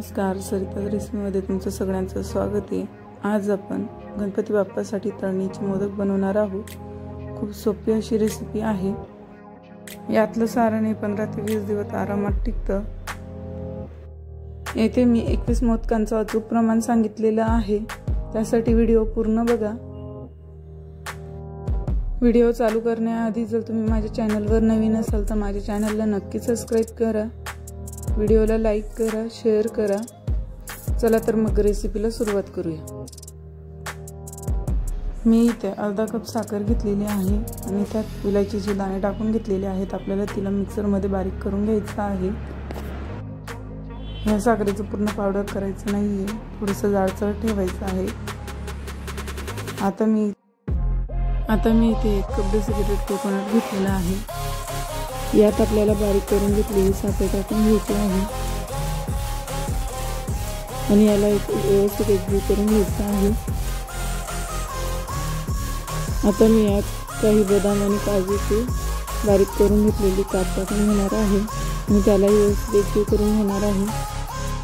नमस्कार, सरिता रेसिपीमध्ये तुमचं सगळ्यांचं स्वागत आहे। आज आपण गणपती बाप्पासाठी तळणीचे मोदक बनवणार आहोत। खूप सोपी अशी रेसिपी आहे। यातलं सारण 15 ते 20 दिवस आरामात टिकतं। येथे मी 21 मोदकांचं अचूक प्रमाण सांगितलेलं आहे, त्यासाठी व्हिडिओ पूर्ण बघा। व्हिडिओ चालू करण्याआधी जर तुम्ही माझ्या चॅनलवर नवीन असाल तर माझ्या चॅनलला नक्की सबस्क्राइब करा, व्हिडिओला लाईक करा, शेअर करा। चला तर मग रेसिपीला सुरुवात करूया। मी इथे अर्धा कप साखर घेतलेली आहे आणि त्यात विलायचीचे दाणे टाकून घेतलेले आहेत। आपल्याला तिला मिक्सरमध्ये बारीक करून घ्यायचं आहे। ह्या साखरेचं पूर्ण पावडर करायचं नाहीये, थोडंसं जाडसर ठेवायचं आहे। आता मी इथे 1 कप डेसिकेटेड कोकोनट घेतलेला आहे। यात आपल्याला बारीक करून घेतलेली साखर टाकून घ्यायची आहे आणि याला व्यवस्थित एकजीव करून घ्यायचं आहे। आता मी यात काही बदाम आणि काजूचे बारीक करून घेतलेली काप टाकून घेणार आहे आणि त्याला व्यवस्थित एकजीव करून घेणार आहे।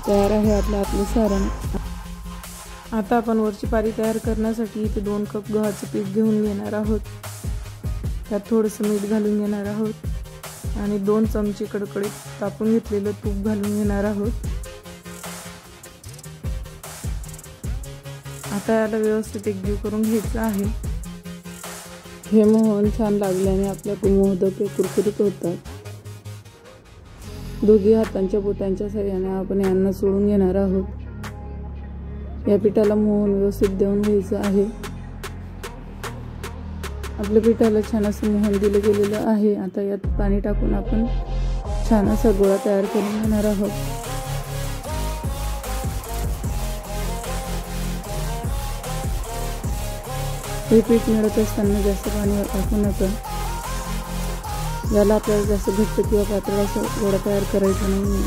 तयार आहे आपलं सारण। आता आपण वरची पारी तयार करण्यासाठी इथे 2 कप गव्हाचं पीठ घेऊन घेणार आहोत। त्यात थोडंसं मीठ घालून घेणार आहोत आणि 2 चमचे कडकडीत तापून घेतलेलं तूप घालून घेणार आहोत। आता याला व्यवस्थित एकजीव करून घ्यायचं आहे। हे मोहन छान लागल्याने आपल्या मोदक कुरकुरीत होतात। दोघी हातांच्या बोटांच्या साहाय्याने आपण यांना सोडून घेणार आहोत। या पिठाला मोहन व्यवस्थित देऊन घ्यायचं आहे। आपल्या पिठाला छान असं मोहन दिलं गेलेलं आहे। आता यात पाणी टाकून आपण छान असा गोळा तयार करून घेणार आहोत। हे पीठ मिळत असताना जास्त पाणी टाकू नका। याला आपल्याला जास्त घट्ट किंवा पातळ असं गोळा तयार करायचा नाही।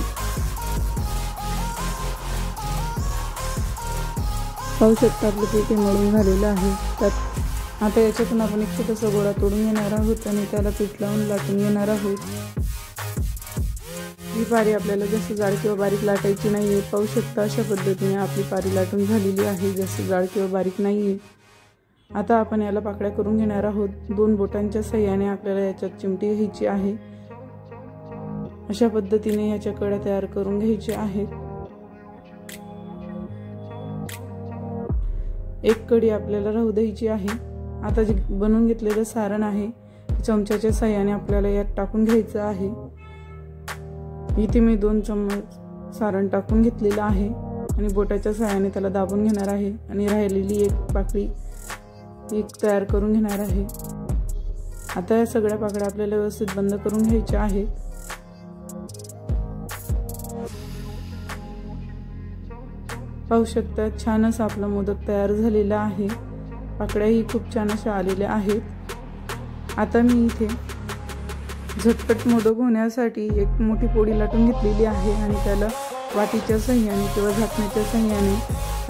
पाहू शकता आपलं पीठ मळून झालेलं आहे। त्यात आता याच्यातून आपण एक छोटासा गोळा तोडून घेणार आहोत आणि त्याला पीठ लावून लाटून घेणार आहोत। ही पारी आपल्याला जास्त जाड किंवा बारीक लाटायची नाहीये। पाहू शकता अशा पद्धतीने आपली पारी लाटून झालेली आहे, जास्त जाड किंवा बारीक नाहीये। आता आपण याला पाकळ्या करून घेणार आहोत। 2 बोटांच्या साहाय्याने आपल्याला याच्यात चिमटी घ्यायची आहे। अशा पद्धतीने याच्या कड्या तयार करून घ्यायच्या आहेत। एक कडी आपल्याला राहू द्यायची आहे। आता जे बनवून घेतलेलं सारण आहे चमच्याच्या साहाय्याने आपल्याला यात टाकून घ्यायचं आहे। इथे मी 2 चम्मच सारण टाकून घेतलेलं आहे आणि बोटाच्या साहाय्याने त्याला दाबून घेणार आहे आणि राहिलेली एक पाकळी तयार करून घेणार आहे। आता या सगळ्या पाकळ्या आपल्याला व्यवस्थित बंद करून घ्यायच्या आहेत। पाहू शकता छान असं आपला मोदक तयार झालेला आहे। पाकळ्याही खूप छान अशा आलेल्या आहेत। आता मी इथे झटपट मोदक होण्यासाठी एक मोठी पोळी लाटून घेतलेली आहे आणि त्याला वाटीच्या साहाय्याने किंवा झाकण्याच्या साहाय्याने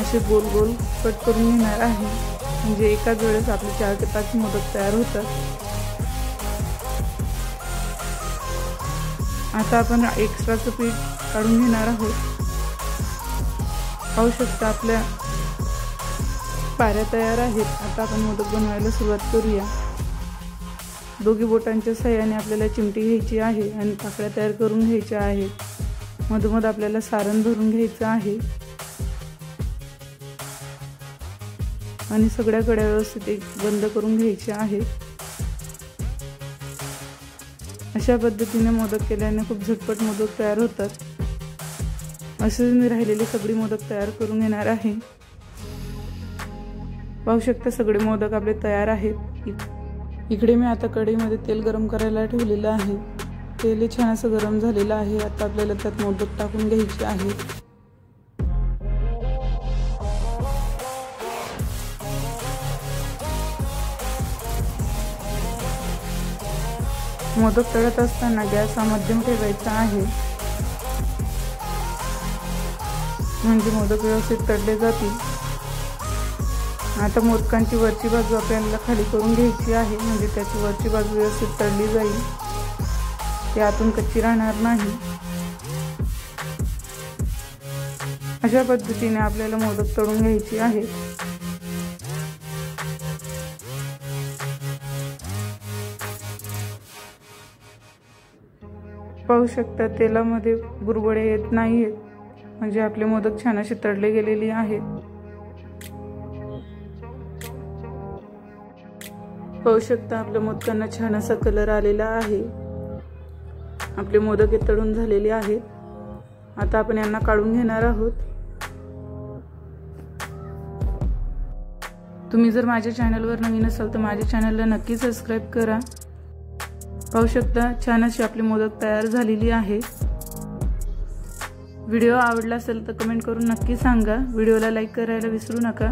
असे गोल गोल कट करून घेणार आहे। म्हणजे एकाच वेळेस आपले 4 ते 5 मोदक तयार होतात। आता आपण एक्स्ट्राचं पीठ काढून घेणार आहोत। पाहू शकता आपल्या पाऱ्या तयार आहेत। आता आपण मोदक बनवायला सुरुवात करूया। दोघी बोटांच्या साहाय्याने आपल्याला चिमटी घ्यायची आहे आणि पाकळ्या तयार करून घ्यायच्या आहेत। मधोमध आपल्याला सारण भरून घ्यायचं आहे आणि सगळ्या कड्या व्यवस्थित बंद करून घ्यायच्या आहेत। अशा पद्धतीने मोदक केल्याने खूप झटपट मोदक तयार होतात। असे मी राहिलेले सगळे मोदक तयार करून घेणार आहे। पाहू शकता सगळे मोदक आपले तयार आहेत। इकडे मी आता कढईमध्ये तेल गरम करायला ठेवलेलं आहे। तेल छान असं गरम झालेलं आहे। आता आपल्याला त्यात मोदक टाकून घ्यायचे आहेत। मोदक तळत असताना गॅस हा मध्यम ठेवायचा आहे, म्हणजे मोदक व्यवस्थित तळले जातील। आता मोदकांची वरची बाजू आपल्याला खाली करून घ्यायची आहे, म्हणजे त्याची वरची बाजू व्यवस्थित तळली जाईल, ती आतून कच्ची राहणार नाही। अशा पद्धतीने आपल्याला मोदक तळून घ्यायचे आहे। पाहू शकता तेलामध्ये बुडबुडे येत नाहीत, म्हणजे आपले मोदक छान असे तळले गेलेले आहेत। पाहू शकता आपल्या मोदकांना छान असा कलर आलेला आहे। आपले मोदक तळून झालेले आहेत। आता आपण यांना काढून घेणार आहोत। तुम्ही जर माझ्या चॅनलवर नवीन असाल तर माझ्या चॅनलला नक्की सबस्क्राइब करा। पाहू शकता छान अशी आपली मोदक तयार झालेली आहे। व्हिडिओ आवडला असेल तर कमेंट करून नक्की सांगा। व्हिडिओला लाईक करायला विसरू नका।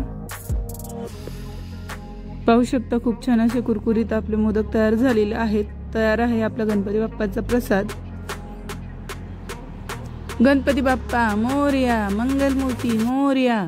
पाहू शकता खूप छान असे कुरकुरीत आपले मोदक तयार झालेले आहेत। तयार आहे आपला गणपती बाप्पाचा प्रसाद। गणपती बाप्पा मोरया, मंगलमूर्ती मोरया।